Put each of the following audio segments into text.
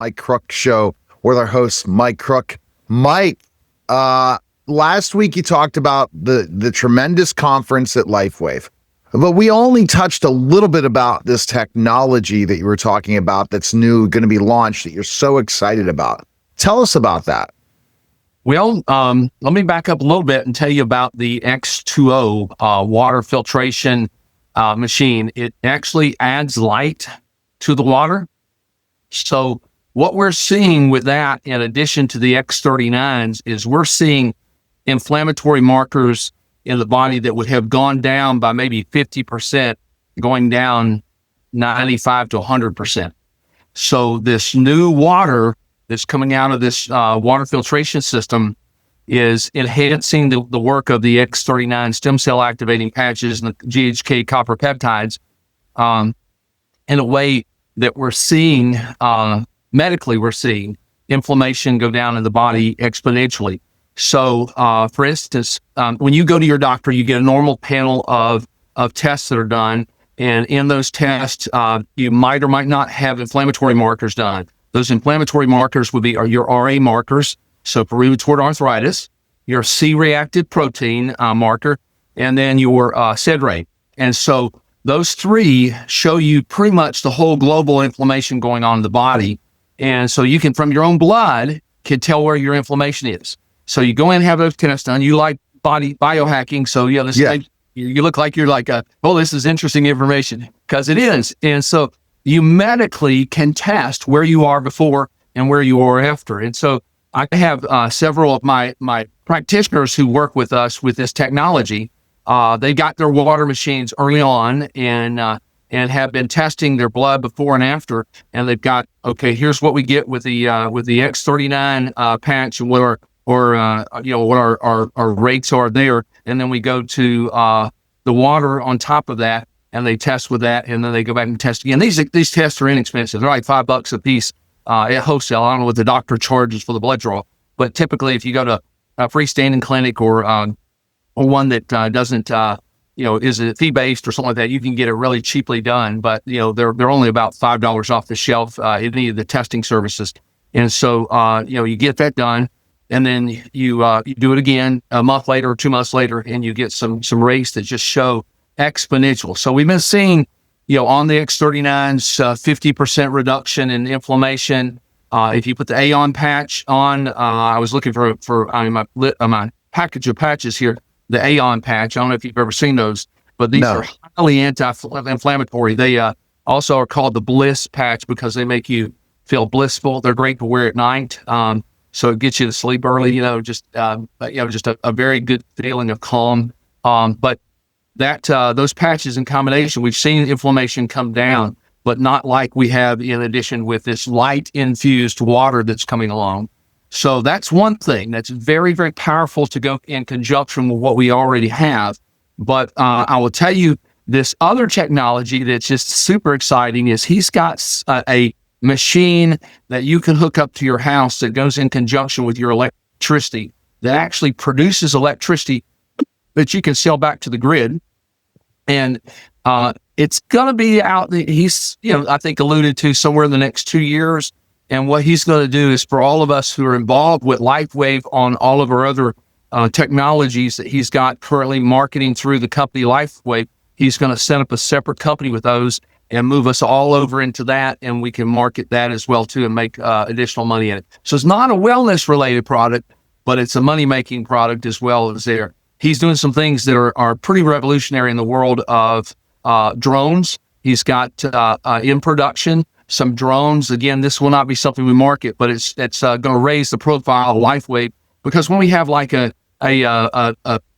Mike Crook Show with our host, Mike Crook. Mike, last week you talked about the tremendous conference at LifeWave, but we only touched a little bit about this technology that you were talking about that's new, going to be launched, that you're so excited about. Tell us about that. Well, let me back up a little bit and tell you about the X2O water filtration machine. It actually adds light to the water. So what we're seeing with that, in addition to the X39s, is we're seeing inflammatory markers in the body that would have gone down by maybe 50%, going down 95 to 100%. So this new water that's coming out of this water filtration system is enhancing the work of the X39 stem cell activating patches and the GHK copper peptides in a way that we're seeing, medically, we're seeing inflammation go down in the body exponentially. So, for instance, when you go to your doctor, you get a normal panel of tests that are done. And in those tests, you might or might not have inflammatory markers done. Those inflammatory markers would be your RA markers, so for rheumatoid arthritis, your C-reactive protein marker, and then your SED rate. And so those three show you pretty much the whole global inflammation going on in the body. And so you can, from your own blood, can tell where your inflammation is. So you go in and have those tests done. You like biohacking, so you look like you're like, this is interesting information, because it is. And so you medically can test where you are before and where you are after. And so I have several of my practitioners who work with us with this technology. They got their water machines early on and have been testing their blood before and after. And they've got, okay, here's what we get with the X39 patch and what our rates are there. And then we go to the water on top of that, and they test with that, and then they go back and test again. These tests are inexpensive. They're like $5 a piece at wholesale. I don't know what the doctor charges for the blood draw, but typically if you go to a freestanding clinic or one that doesn't, is it fee-based or something like that, you can get it really cheaply done. But they're only about $5 off the shelf in any of the testing services. And so you get that done, and then you do it again a month later or 2 months later, and you get some rates that just show exponential. So we've been seeing, on the X39s, 50% reduction in inflammation. If you put the Aeon patch on, I was looking for my package of patches here, the Aeon patch. I don't know if you've ever seen those, but these are highly anti-inflammatory. They also are called the Bliss patch because they make you feel blissful. They're great to wear at night. So it gets you to sleep early, just a very good feeling of calm. But those patches in combination, we've seen inflammation come down, but not like we have in addition with this light-infused water that's coming along. So that's one thing that's very, very powerful to go in conjunction with what we already have. But I will tell you, this other technology that's just super exciting is he's got a machine that you can hook up to your house that goes in conjunction with your electricity that actually produces electricity that you can sell back to the grid. And it's going to be out, he's, I think alluded to somewhere in the next 2 years. And what he's going to do is for all of us who are involved with LifeWave on all of our other technologies that he's got currently marketing through the company LifeWave, he's going to set up a separate company with those and move us all over into that. And we can market that as well too and make additional money in it. So it's not a wellness related product, but it's a money-making product as well as there. He's doing some things that are pretty revolutionary in the world of drones. He's got in production some drones. Again, this will not be something we market, but it's going to raise the profile of LifeWave, because when we have like a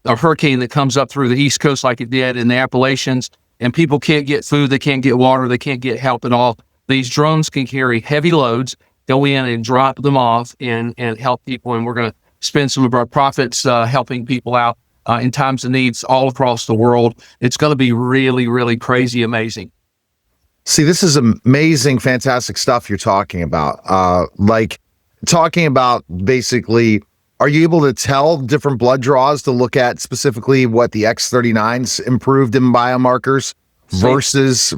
hurricane that comes up through the East Coast like it did in the Appalachians, and people can't get food, they can't get water, they can't get help at all, these drones can carry heavy loads, go in and drop them off and help people. And we're going to spend some of our profits helping people out in times of needs all across the world. It's going to be really, really crazy amazing. See, this is amazing, fantastic stuff you're talking about. Talking about basically, are you able to tell different blood draws to look at specifically what the X39's improved in biomarkers versus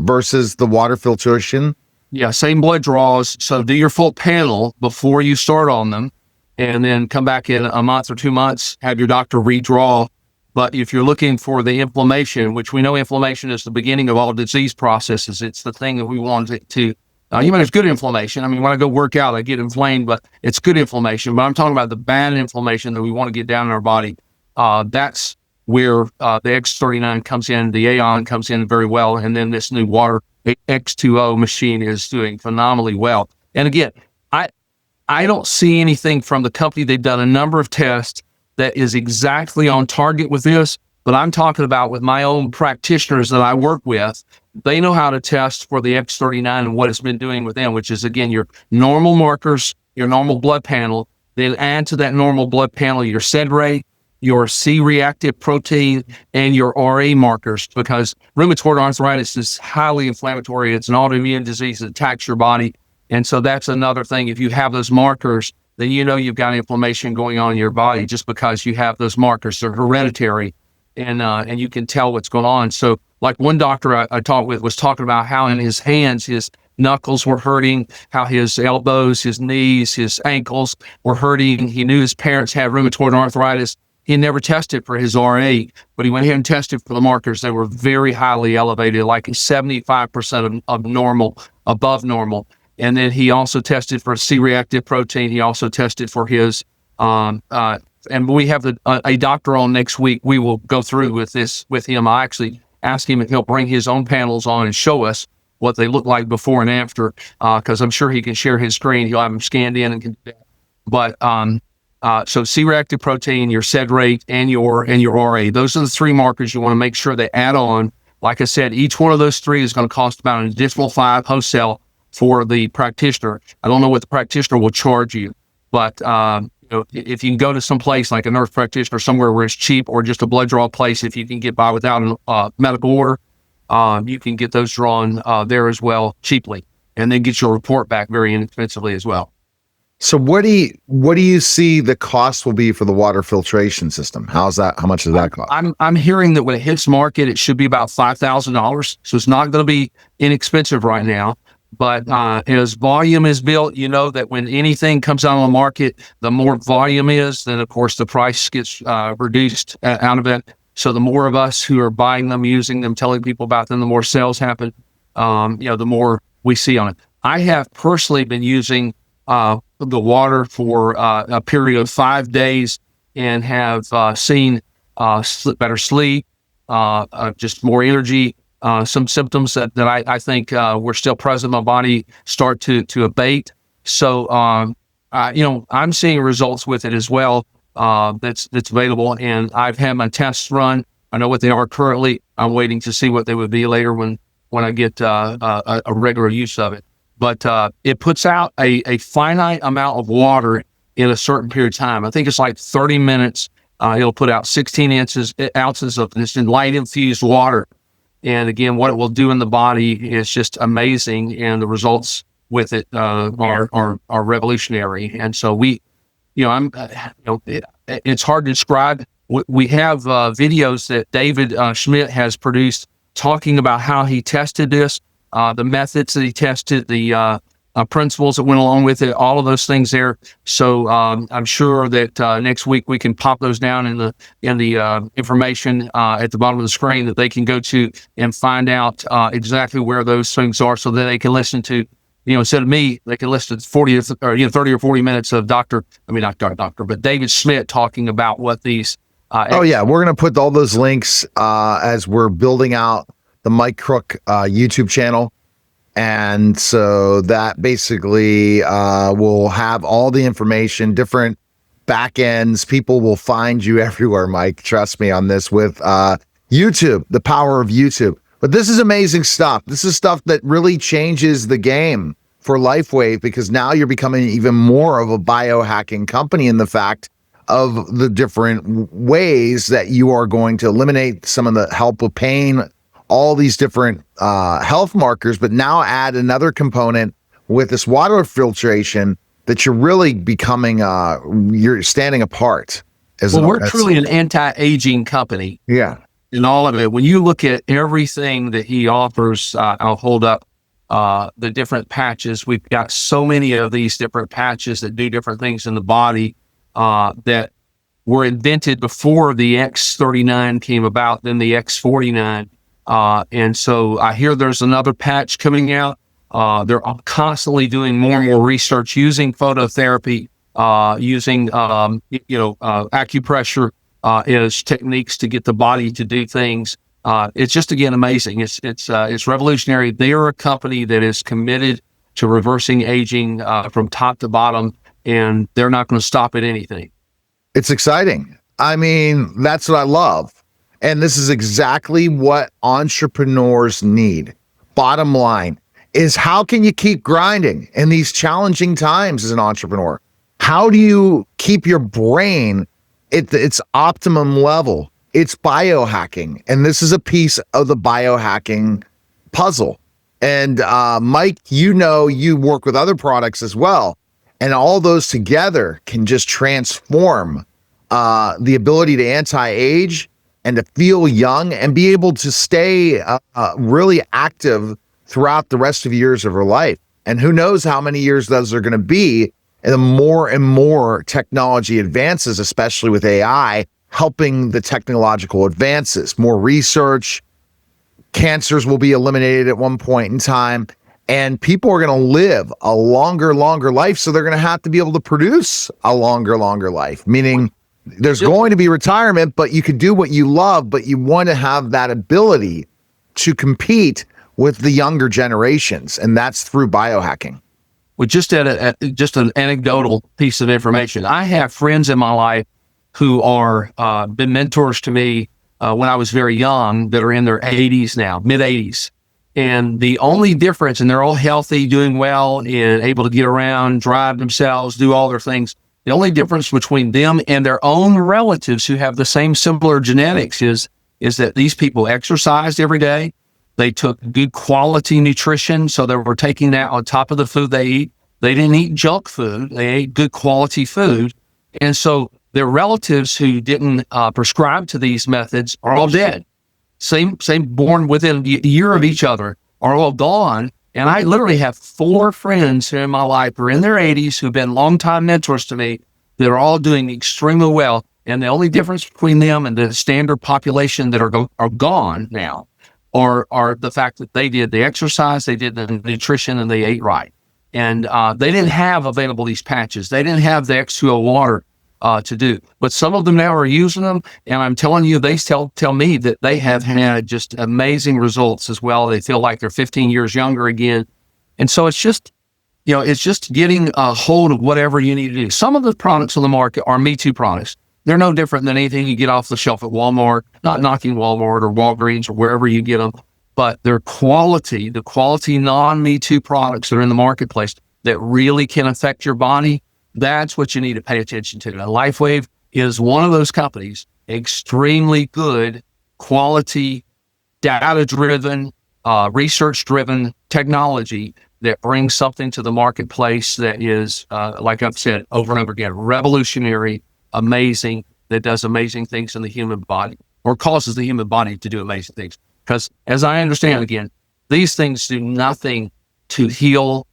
the water filtration? Yeah, same blood draws. So do your full panel before you start on them, and then come back in a month or 2 months, have your doctor redraw. But if you're looking for the inflammation, which we know inflammation is the beginning of all disease processes, it's the thing that we want it to, even it's good inflammation. I mean, when I go work out, I get inflamed, but it's good inflammation. But I'm talking about the bad inflammation that we want to get down in our body. That's where the X39 comes in, the Aeon comes in very well. And then this new water X2O machine is doing phenomenally well. And again, I don't see anything from the company. They've done a number of tests that is exactly on target with this, but I'm talking about with my own practitioners that I work with. They know how to test for the X39 and what it's been doing with them, which is, again, your normal markers, your normal blood panel. Then add to that normal blood panel your SED rate, your C-reactive protein, and your RA markers, because rheumatoid arthritis is highly inflammatory. It's an autoimmune disease that attacks your body. And so that's another thing. If you have those markers, then you know you've got inflammation going on in your body just because you have those markers. They're hereditary, and you can tell what's going on. So like one doctor I talked with was talking about how in his hands, his knuckles were hurting, how his elbows, his knees, his ankles were hurting. He knew his parents had rheumatoid arthritis. He never tested for his RA, but he went ahead and tested for the markers. They were very highly elevated, like 75% of normal, above normal. And then he also tested for C-reactive protein. He also tested for his, and we have a doctor on next week. We will go through with this with him. I actually asked him if he'll bring his own panels on and show us what they look like before and after, because I'm sure he can share his screen. He'll have them scanned in and can do that. But so C-reactive protein, your SED rate, and your RA. Those are the three markers you want to make sure they add on. Like I said, each one of those three is going to cost about an additional $5 wholesale for the practitioner. I don't know what the practitioner will charge you, but if you can go to some place like a nurse practitioner, somewhere where it's cheap, or just a blood draw place, if you can get by without a medical order, you can get those drawn there as well cheaply, and then get your report back very inexpensively as well. So what do you see the cost will be for the water filtration system? How much does that cost? I'm hearing that when it hits market, it should be about $5,000. So it's not going to be inexpensive right now. But as volume is built, you know that when anything comes out on the market, the more volume is, then of course the price gets reduced out of it. So the more of us who are buying them, using them, telling people about them, the more sales happen. The more we see on it. I have personally been using the water for a period of 5 days and have seen better sleep, just more energy. Some symptoms that I think were still present in my body start to abate. So, I'm seeing results with it as well. That's available, and I've had my tests run. I know what they are currently. I'm waiting to see what they would be later when I get a regular use of it. But it puts out a finite amount of water in a certain period of time. I think it's like 30 minutes. It'll put out 16 ounces of this light-infused water. And again, what it will do in the body is just amazing, and the results with it are revolutionary. And so it's hard to describe. We have videos that David Schmidt has produced talking about how he tested this, the methods that he tested, the principles that went along with it, all of those things there. So I'm sure that next week we can pop those down in the information at the bottom of the screen that they can go to and find out exactly where those things are, so that they can listen to, instead of me, they can listen to 30 or 40 minutes of but David Schmidt talking about what these. We're going to put all those links as we're building out the Mike Crook YouTube channel. And so that basically will have all the information, different back ends. People will find you everywhere, Mike. Trust me on this with YouTube, the power of YouTube. But this is amazing stuff. This is stuff that really changes the game for LifeWave, because now you're becoming even more of a biohacking company in the fact of the different ways that you are going to eliminate some of the help with pain, all these different health markers, but now add another component with this water filtration that you're really becoming, you're standing apart. We're truly an anti-aging company. Yeah. In all of it, when you look at everything that he offers, I'll hold up the different patches. We've got so many of these different patches that do different things in the body that were invented before the X39 came about, then the X49. And so I hear there's another patch coming out. They're constantly doing more and more research using phototherapy, using acupressure as techniques to get the body to do things. It's just, again, amazing. It's revolutionary. They are a company that is committed to reversing aging from top to bottom, and they're not going to stop at anything. It's exciting. I mean, that's what I love. And this is exactly what entrepreneurs need. Bottom line is, how can you keep grinding in these challenging times as an entrepreneur? How do you keep your brain at its optimum level? It's biohacking. And this is a piece of the biohacking puzzle. And Mike, you work with other products as well. And all those together can just transform the ability to anti-age and to feel young and be able to stay really active throughout the rest of years of her life. And who knows how many years those are going to be. And the more and more technology advances, especially with AI, helping the technological advances, more research, cancers will be eliminated at one point in time, and people are going to live a longer life. So they're going to have to be able to produce a longer life, meaning there's going to be retirement, but you can do what you love, but you want to have that ability to compete with the younger generations. And that's through biohacking. Well, just an anecdotal piece of information. I have friends in my life who are been mentors to me when I was very young, that are in their 80s now, mid 80s. And the only difference, and they're all healthy, doing well, and able to get around, drive themselves, do all their things. The only difference between them and their own relatives who have the same similar genetics is that these people exercised every day. They took good quality nutrition, so they were taking that on top of the food they eat. They didn't eat junk food. They ate good quality food. And so their relatives who didn't prescribe to these methods are all dead. Same born within a year of each other, are all gone. And I literally have 4 friends here in my life who are in their 80s who've been longtime mentors to me that are all doing extremely well. And the only difference between them and the standard population that are gone now are the fact that they did the exercise, they did the nutrition, and they ate right. And they didn't have available these patches. They didn't have the X2O water to do. But some of them now are using them. And I'm telling you, they tell me that they have had just amazing results as well. They feel like they're 15 years younger again. And so it's just getting a hold of whatever you need to do. Some of the products on the market are Me Too products. They're no different than anything you get off the shelf at Walmart, not knocking Walmart or Walgreens or wherever you get them, but their quality, the quality non-Me Too products that are in the marketplace that really can affect your body, that's what you need to pay attention to. Now, LifeWave is one of those companies, extremely good, quality, data-driven, research-driven technology that brings something to the marketplace that is, like I've said over and over again, revolutionary, amazing, that does amazing things in the human body, or causes the human body to do amazing things. Because as I understand, again, these things do nothing to heal.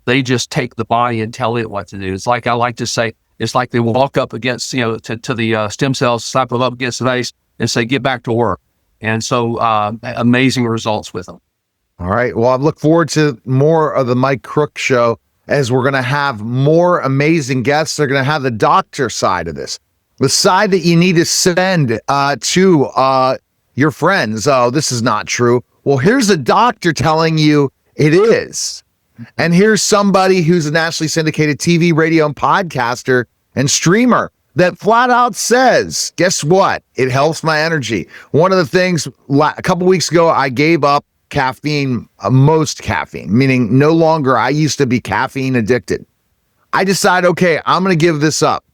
They just take the body and tell it what to do. It's like I like to say, it's like they walk up against, to the stem cells, slap them up against the face and say, get back to work. And so amazing results with them. All right. Well, I look forward to more of the Mike Crook Show, as we're going to have more amazing guests. They're going to have the doctor side of this, the side that you need to send to your friends. Oh, this is not true. Well, here's a doctor telling you it is. And here's somebody who's a nationally syndicated TV, radio, and podcaster and streamer that flat out says, guess what? It helps my energy. One of the things, a couple weeks ago, I gave up caffeine, most caffeine, meaning no longer, I used to be caffeine addicted. I decided, okay, I'm going to give this up.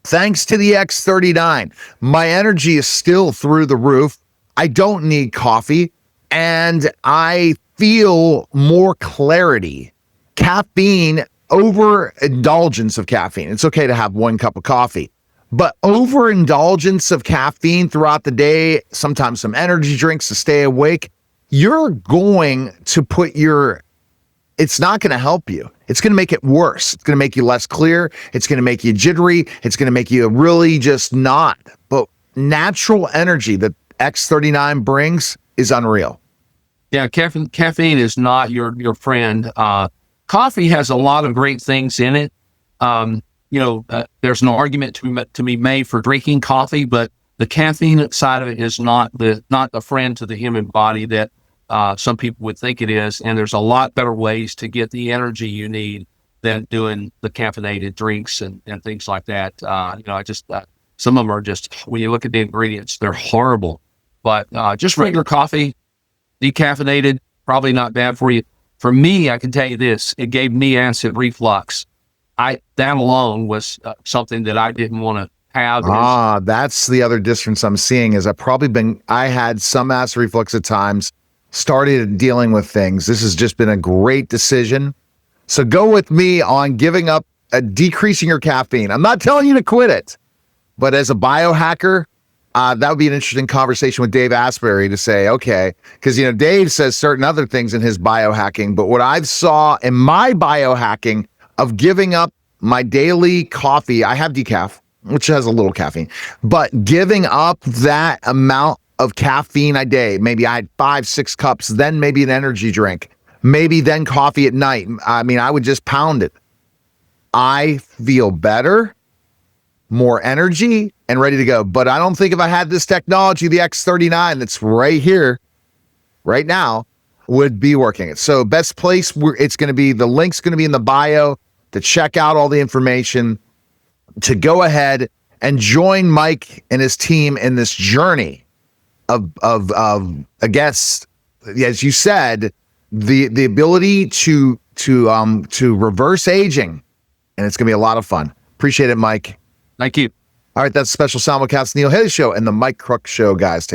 Thanks to the X39, my energy is still through the roof. I don't need coffee, and I feel more clarity. Caffeine, overindulgence of caffeine. It's okay to have 1 cup of coffee, but overindulgence of caffeine throughout the day, sometimes some energy drinks to stay awake, you're going to it's not going to help you. It's going to make it worse. It's going to make you less clear. It's going to make you jittery. It's going to make you really just not. But natural energy that X39 brings is unreal. Yeah, caffeine is not your friend. Coffee has a lot of great things in it. There's an argument to be made for drinking coffee, but the caffeine side of it is not the friend to the human body that some people would think it is. And there's a lot better ways to get the energy you need than doing the caffeinated drinks and things like that. Some of them are just, when you look at the ingredients, they're horrible. But just regular coffee, decaffeinated, probably not bad for you. For me, I can tell you this, it gave me acid reflux. That alone was something that I didn't want to have. That's the other difference I'm seeing is I had some acid reflux at times, started dealing with things. This has just been a great decision. So go with me on giving up, decreasing your caffeine. I'm not telling you to quit it, but as a biohacker, that would be an interesting conversation with Dave Asbury to say, okay, because, Dave says certain other things in his biohacking, but what I've saw in my biohacking of giving up my daily coffee, I have decaf, which has a little caffeine, but giving up that amount of caffeine a day, maybe I had 5-6 cups, then maybe an energy drink, maybe then coffee at night. I mean, I would just pound it. I feel better, more energy, and ready to go. But I don't think if I had this technology, the X39 that's right here, right now, would be working it. So best place where it's going to be, the link's going to be in the bio to check out all the information, to go ahead and join Mike and his team in this journey of I guess, as you said, the ability to reverse aging, and it's going to be a lot of fun. Appreciate it, Mike. Thank you. All right, that's a special simulcast Neil Haley Show and the Mike Crook Show, guys. Take care.